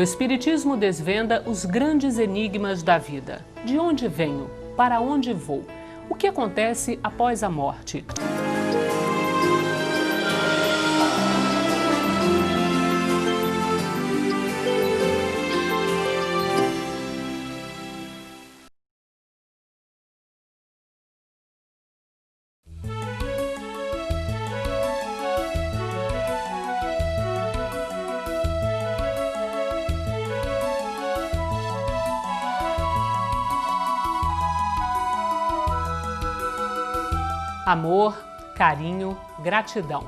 O Espiritismo desvenda os grandes enigmas da vida. De onde venho? Para onde vou? O que acontece após a morte? Amor, carinho, gratidão.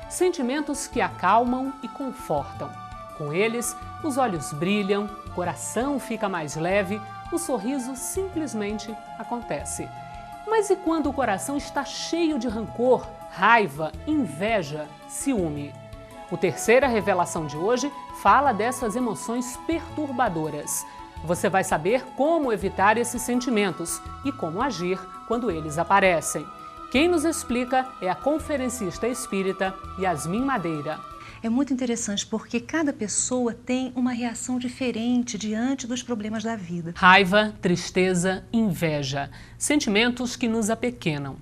Sentimentos que acalmam e confortam. Com eles, os olhos brilham, o coração fica mais leve, o sorriso simplesmente acontece. Mas e quando o coração está cheio de rancor, raiva, inveja, ciúme? O Terceira Revelação de hoje fala dessas emoções perturbadoras. Você vai saber como evitar esses sentimentos e como agir quando eles aparecem. Quem nos explica é a conferencista espírita Yasmin Madeira. É muito interessante porque cada pessoa tem uma reação diferente diante dos problemas da vida. Raiva, tristeza, inveja, sentimentos que nos apequenam.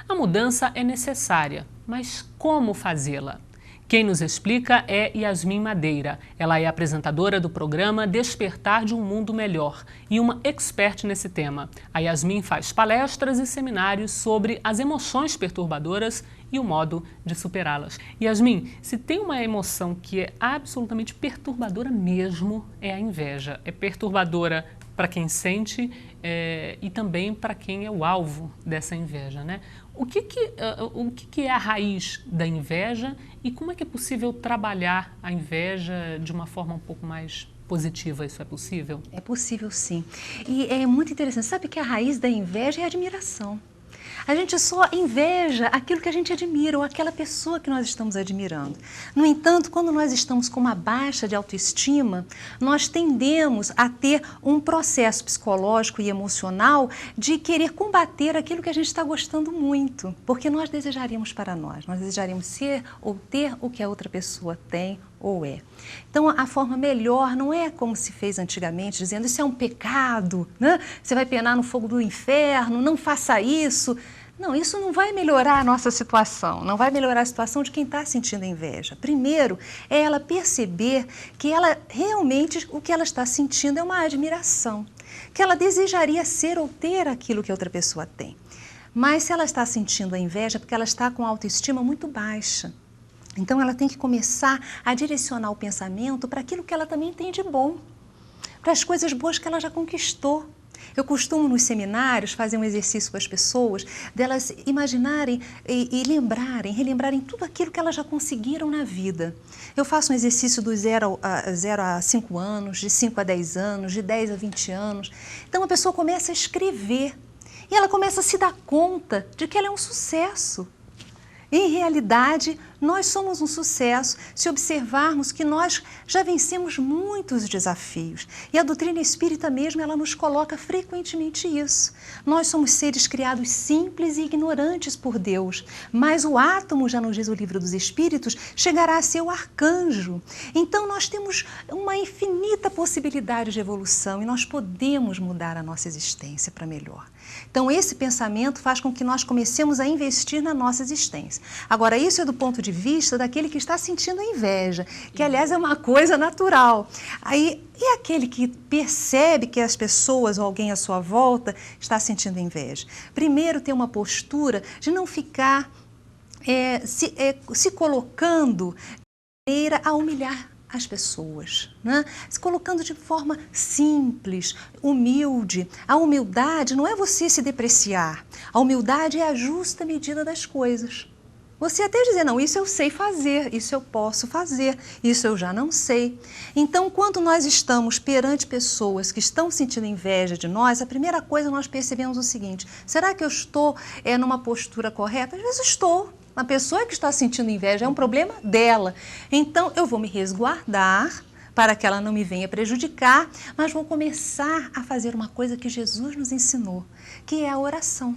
A mudança é necessária, mas como fazê-la? Quem nos explica é Yasmin Madeira. Ela é apresentadora do programa Despertar de um Mundo Melhor e uma expert nesse tema. A Yasmin faz palestras e seminários sobre as emoções perturbadoras e o modo de superá-las. Yasmin, se tem uma emoção que é absolutamente perturbadora mesmo, é a inveja. É perturbadora para quem sente e também para quem é o alvo dessa inveja, né? O que é a raiz da inveja e como é que é possível trabalhar a inveja de uma forma um pouco mais positiva? Isso é possível? É possível, sim. E é muito interessante. Sabe que a raiz da inveja é a admiração. A gente só inveja aquilo que a gente admira ou aquela pessoa que nós estamos admirando. No entanto, quando nós estamos com uma baixa de autoestima, nós tendemos a ter um processo psicológico e emocional de querer combater aquilo que a gente está gostando muito, porque nós desejaríamos para nós desejaríamos ser ou ter o que a outra pessoa tem ou é. Então, a forma melhor não é como se fez antigamente, dizendo isso é um pecado, né? Você vai penar no fogo do inferno, não faça isso. Não, isso não vai melhorar a nossa situação, não vai melhorar a situação de quem está sentindo inveja. Primeiro, é ela perceber que ela realmente, o que ela está sentindo é uma admiração, que ela desejaria ser ou ter aquilo que a outra pessoa tem. Mas se ela está sentindo a inveja, é porque ela está com a autoestima muito baixa. Então, ela tem que começar a direcionar o pensamento para aquilo que ela também tem de bom, para as coisas boas que ela já conquistou. Eu costumo, nos seminários, fazer um exercício com as pessoas, delas imaginarem e relembrarem tudo aquilo que elas já conseguiram na vida. Eu faço um exercício do 0 a 5 anos, de 5 a 10 anos, de 10 a 20 anos. Então, a pessoa começa a escrever e ela começa a se dar conta de que ela é um sucesso. Em realidade, nós somos um sucesso se observarmos que nós já vencemos muitos desafios. E a doutrina espírita mesmo, ela nos coloca frequentemente isso. Nós somos seres criados simples e ignorantes por Deus, mas o átomo, já nos diz o Livro dos Espíritos, chegará a ser o arcanjo. Então nós temos uma infinita possibilidade de evolução e nós podemos mudar a nossa existência para melhor. Então esse pensamento faz com que nós comecemos a investir na nossa existência. Agora, isso é do ponto de vista daquele que está sentindo inveja, que aliás é uma coisa natural. Aí, e aquele que percebe que as pessoas ou alguém à sua volta está sentindo inveja? Primeiro, ter uma postura de não ficar se colocando de maneira a humilhar as pessoas, né? Se colocando de forma simples, humilde. A humildade não é você se depreciar, a humildade é a justa medida das coisas. Você até dizer, não, isso eu sei fazer, isso eu posso fazer, isso eu já não sei. Então, quando nós estamos perante pessoas que estão sentindo inveja de nós, a primeira coisa nós percebemos o seguinte, será que eu estou numa postura correta? Às vezes estou. A pessoa que está sentindo inveja é um problema dela. Então, eu vou me resguardar para que ela não me venha prejudicar, mas vou começar a fazer uma coisa que Jesus nos ensinou, que é a oração.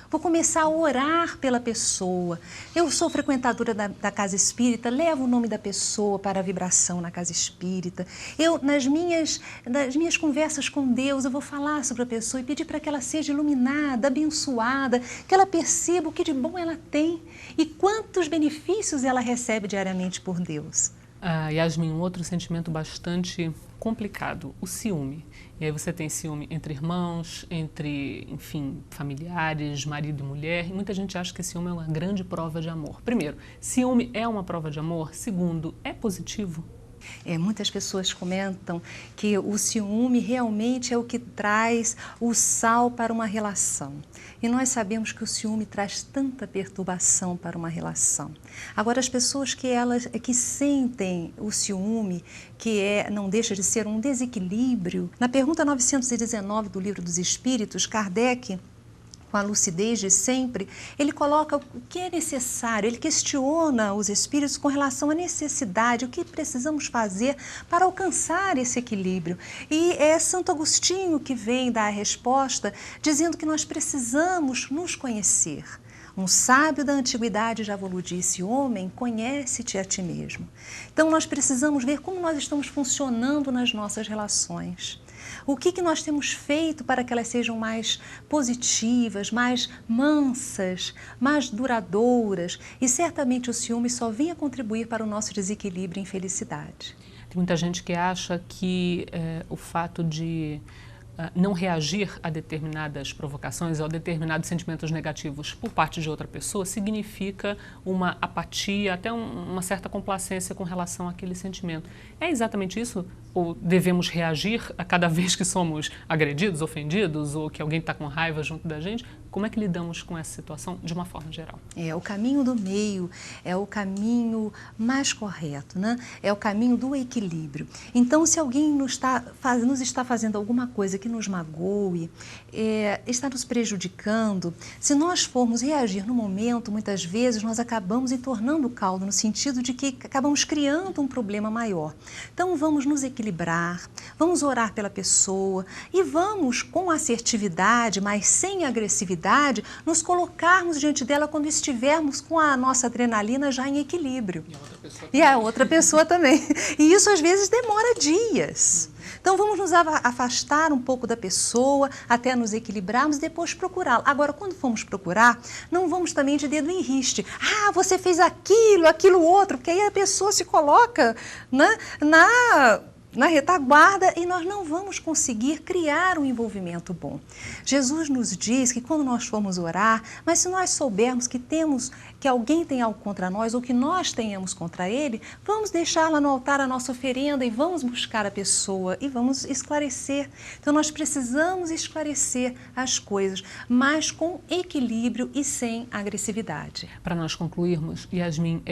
Vou começar a orar pela pessoa. Eu sou frequentadora da casa espírita, levo o nome da pessoa para a vibração na casa espírita. Eu, nas minhas conversas com Deus, eu vou falar sobre a pessoa e pedir para que ela seja iluminada, abençoada, que ela perceba o que de bom ela tem e quantos benefícios ela recebe diariamente por Deus. Yasmin, um outro sentimento bastante complicado, o ciúme. E aí você tem ciúme entre irmãos, entre, enfim, familiares, marido e mulher. E muita gente acha que ciúme é uma grande prova de amor. Primeiro, ciúme é uma prova de amor? Segundo, é positivo? Muitas pessoas comentam que o ciúme realmente é o que traz o sal para uma relação. E nós sabemos que o ciúme traz tanta perturbação para uma relação. Agora, as pessoas que sentem o ciúme, não deixa de ser um desequilíbrio, na pergunta 919 do Livro dos Espíritos, Kardec, com a lucidez de sempre, ele coloca o que é necessário, ele questiona os espíritos com relação à necessidade, o que precisamos fazer para alcançar esse equilíbrio. E é Santo Agostinho que vem dar a resposta, dizendo que nós precisamos nos conhecer. Um sábio da antiguidade já vos disse: homem, conhece-te a ti mesmo. Então nós precisamos ver como nós estamos funcionando nas nossas relações. O que nós temos feito para que elas sejam mais positivas, mais mansas, mais duradouras? E certamente o ciúme só vem a contribuir para o nosso desequilíbrio e infelicidade. Tem muita gente que acha que o fato de não reagir a determinadas provocações ou a determinados sentimentos negativos por parte de outra pessoa significa uma apatia, até uma certa complacência com relação àquele sentimento. É exatamente isso? Ou devemos reagir a cada vez que somos agredidos, ofendidos, ou que alguém está com raiva junto da gente? Como é que lidamos com essa situação de uma forma geral? O caminho do meio é o caminho mais correto, né? É o caminho do equilíbrio. Então, se alguém nos está fazendo alguma coisa que nos magoe, está nos prejudicando, se nós formos reagir no momento, muitas vezes nós acabamos entornando o caldo, no sentido de que acabamos criando um problema maior. Então, vamos nos equilibrar, vamos orar pela pessoa e vamos, com assertividade, mas sem agressividade, nos colocarmos diante dela quando estivermos com a nossa adrenalina já em equilíbrio. E a outra pessoa também. E isso às vezes demora dias. Então vamos nos afastar um pouco da pessoa até nos equilibrarmos e depois procurá-la. Agora, quando formos procurar, não vamos também de dedo em riste. Você fez aquilo outro, porque aí a pessoa se coloca na retaguarda e nós não vamos conseguir criar um envolvimento bom. Jesus nos diz que quando nós formos orar, mas se nós soubermos que alguém tem algo contra nós ou que nós tenhamos contra ele, vamos deixar lá no altar a nossa oferenda e vamos buscar a pessoa e vamos esclarecer. Então nós precisamos esclarecer as coisas, mas com equilíbrio e sem agressividade. Para nós concluirmos, Yasmin,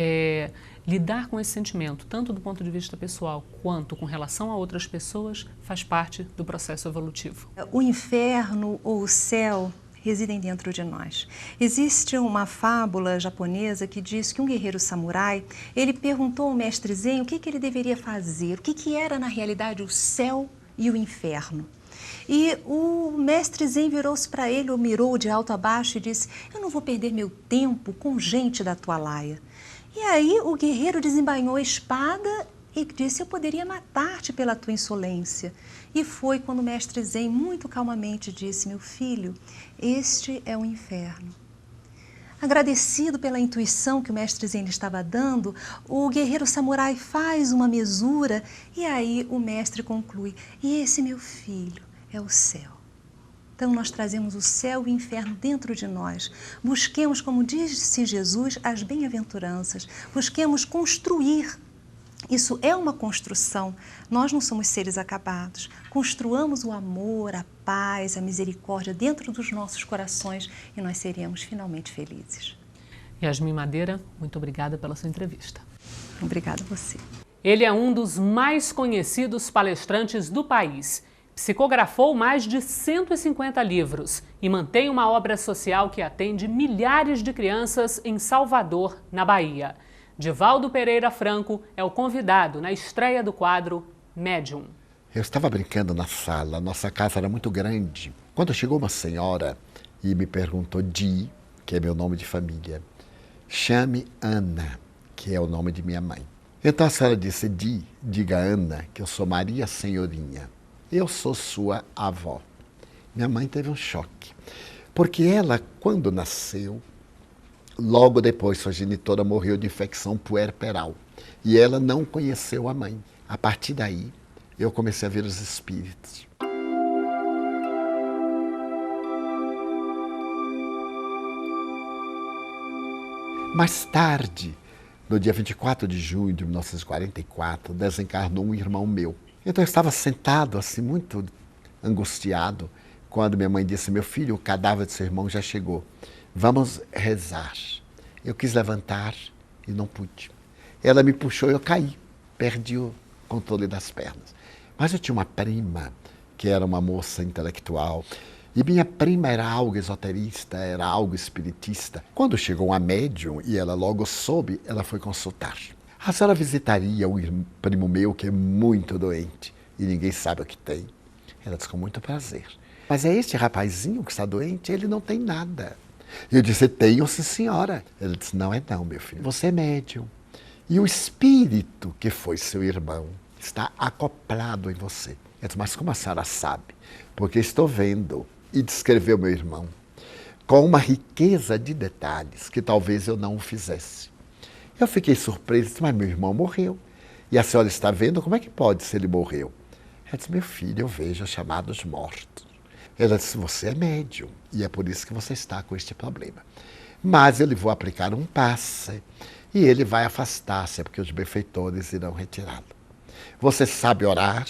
lidar com esse sentimento, tanto do ponto de vista pessoal quanto com relação a outras pessoas, faz parte do processo evolutivo. O inferno ou o céu residem dentro de nós. Existe uma fábula japonesa que diz que um guerreiro samurai, ele perguntou ao mestre Zen o que ele deveria fazer, o que era na realidade o céu e o inferno. E o mestre Zen virou-se para ele, o mirou de alto a baixo e disse: eu não vou perder meu tempo com gente da tua laia. E aí o guerreiro desembainhou a espada e disse: eu poderia matar-te pela tua insolência. E foi quando o mestre Zen muito calmamente disse: meu filho, este é o inferno. Agradecido pela intuição que o mestre Zen lhe estava dando, o guerreiro samurai faz uma mesura e aí o mestre conclui: e esse, meu filho, é o céu. Então nós trazemos o céu e o inferno dentro de nós. Busquemos, como disse Jesus, as bem-aventuranças. Busquemos construir. Isso é uma construção. Nós não somos seres acabados. Construamos o amor, a paz, a misericórdia dentro dos nossos corações e nós seremos finalmente felizes. Yasmin Madeira, muito obrigada pela sua entrevista. Obrigada a você. Ele é um dos mais conhecidos palestrantes do país. Psicografou mais de 150 livros e mantém uma obra social que atende milhares de crianças em Salvador, na Bahia. Divaldo Pereira Franco é o convidado na estreia do quadro Médium. Eu estava brincando na sala, nossa casa era muito grande. Quando chegou uma senhora e me perguntou: Di, que é meu nome de família, chame Ana, que é o nome de minha mãe. Então a senhora disse: Di, diga Ana, que eu sou Maria Senhorinha. Eu sou sua avó. Minha mãe teve um choque, porque ela, quando nasceu, logo depois sua genitora morreu de infecção puerperal. E ela não conheceu a mãe. A partir daí, eu comecei a ver os espíritos. Mais tarde, no dia 24 de junho de 1944, desencarnou um irmão meu. Então eu estava sentado, assim, muito angustiado, quando minha mãe disse: meu filho, o cadáver de seu irmão já chegou. Vamos rezar. Eu quis levantar e não pude. Ela me puxou e eu caí. Perdi o controle das pernas. Mas eu tinha uma prima, que era uma moça intelectual, e minha prima era algo esoterista, era algo espiritista. Quando chegou uma médium e ela logo soube, ela foi consultar. A senhora visitaria um primo meu que é muito doente e ninguém sabe o que tem? Ela disse: com muito prazer. Mas é este rapazinho que está doente? Ele não tem nada. Eu disse: tenho, sim, senhora. Ela disse: não é não, meu filho. Você é médium. E o espírito que foi seu irmão está acoplado em você. Eu disse: mas como a senhora sabe? Porque estou vendo. E descreveu meu irmão com uma riqueza de detalhes que talvez eu não o fizesse. Eu fiquei surpreso, disse: mas meu irmão morreu. E a senhora está vendo? Como é que pode se ele morreu? Ela disse: meu filho, eu vejo os chamados mortos. Ela disse: você é médium e é por isso que você está com este problema. Mas eu lhe vou aplicar um passe e ele vai afastar-se, porque os benfeitores irão retirá-lo. Você sabe orar?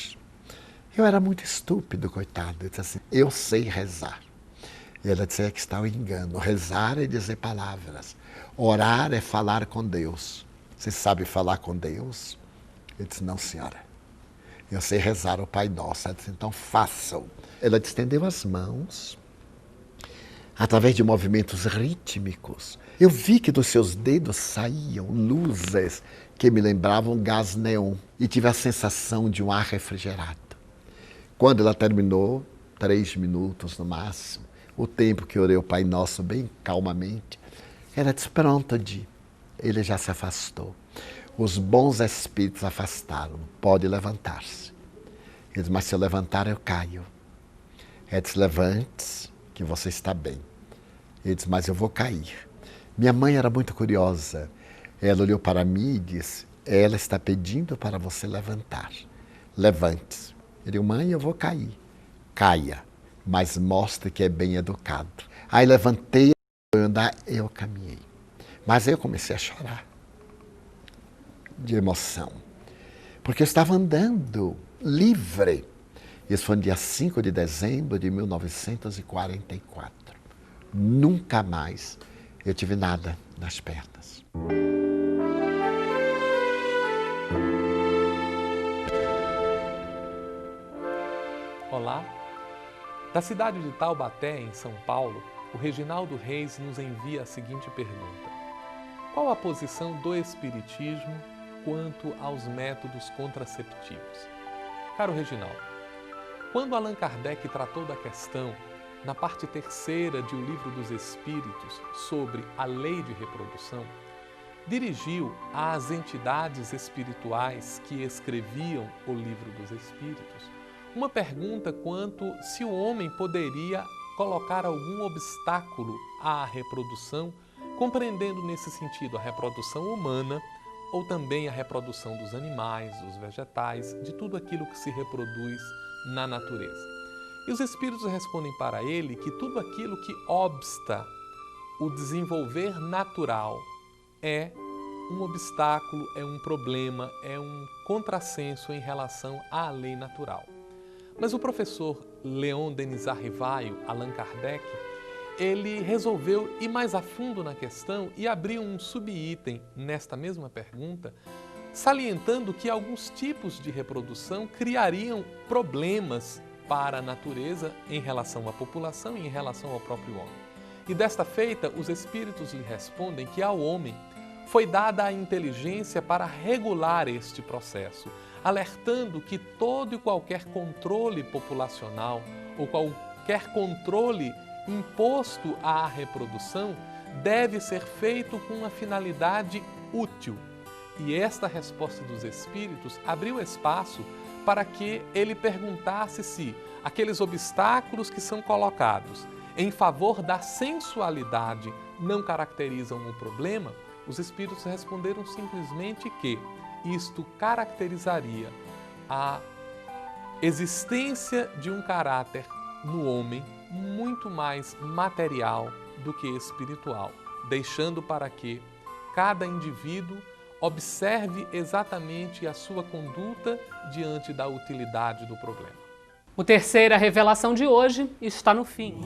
Eu era muito estúpido, coitado. Eu disse assim: eu sei rezar. E ela disse: é que está o engano. Rezar é dizer palavras. Orar é falar com Deus. Você sabe falar com Deus? Eu disse: não, senhora. Eu sei rezar o Pai Nosso. Ela disse: então façam. Ela estendeu as mãos, através de movimentos rítmicos. Eu vi que dos seus dedos saíam luzes que me lembravam gás neon. E tive a sensação de um ar refrigerado. Quando ela terminou, 3 minutos no máximo, o tempo que orei o Pai Nosso bem calmamente, ela disse: pronto, Di, ele já se afastou. Os bons espíritos afastaram, pode levantar-se. Eu disse: mas se eu levantar, eu caio. Ela disse: levante-se, que você está bem. Ele disse: mas eu vou cair. Minha mãe era muito curiosa. Ela olhou para mim e disse: ela está pedindo para você levantar. Levante-se. Eu disse: mãe, eu vou cair. Caia, mas mostre que é bem educado. Aí levantei, eu caminhei. Mas eu comecei a chorar de emoção, porque eu estava andando livre. Isso foi no dia 5 de dezembro de 1944. Nunca mais eu tive nada nas pernas. Olá, da cidade de Taubaté, em São Paulo, o Reginaldo Reis nos envia a seguinte pergunta: qual a posição do Espiritismo quanto aos métodos contraceptivos? Caro Reginaldo, quando Allan Kardec tratou da questão, na parte 3ª de O Livro dos Espíritos, sobre a lei de reprodução, dirigiu às entidades espirituais que escreviam o Livro dos Espíritos uma pergunta quanto se o homem poderia colocar algum obstáculo à reprodução, compreendendo nesse sentido a reprodução humana ou também a reprodução dos animais, dos vegetais, de tudo aquilo que se reproduz na natureza. E os Espíritos respondem para ele que tudo aquilo que obsta o desenvolver natural é um obstáculo, é um problema, é um contrassenso em relação à lei natural. Mas o professor Leon Denis Arrivaio, Allan Kardec, ele resolveu ir mais a fundo na questão e abriu um subitem nesta mesma pergunta, salientando que alguns tipos de reprodução criariam problemas para a natureza em relação à população e em relação ao próprio homem. E desta feita, os Espíritos lhe respondem que ao homem foi dada a inteligência para regular este processo, alertando que todo e qualquer controle populacional ou qualquer controle imposto à reprodução deve ser feito com uma finalidade útil. E esta resposta dos espíritos abriu espaço para que ele perguntasse se aqueles obstáculos que são colocados em favor da sensualidade não caracterizam um problema. Os espíritos responderam simplesmente que isto caracterizaria a existência de um caráter no homem muito mais material do que espiritual, deixando para que cada indivíduo observe exatamente a sua conduta diante da utilidade do problema. O Terceira Revelação de hoje está no fim.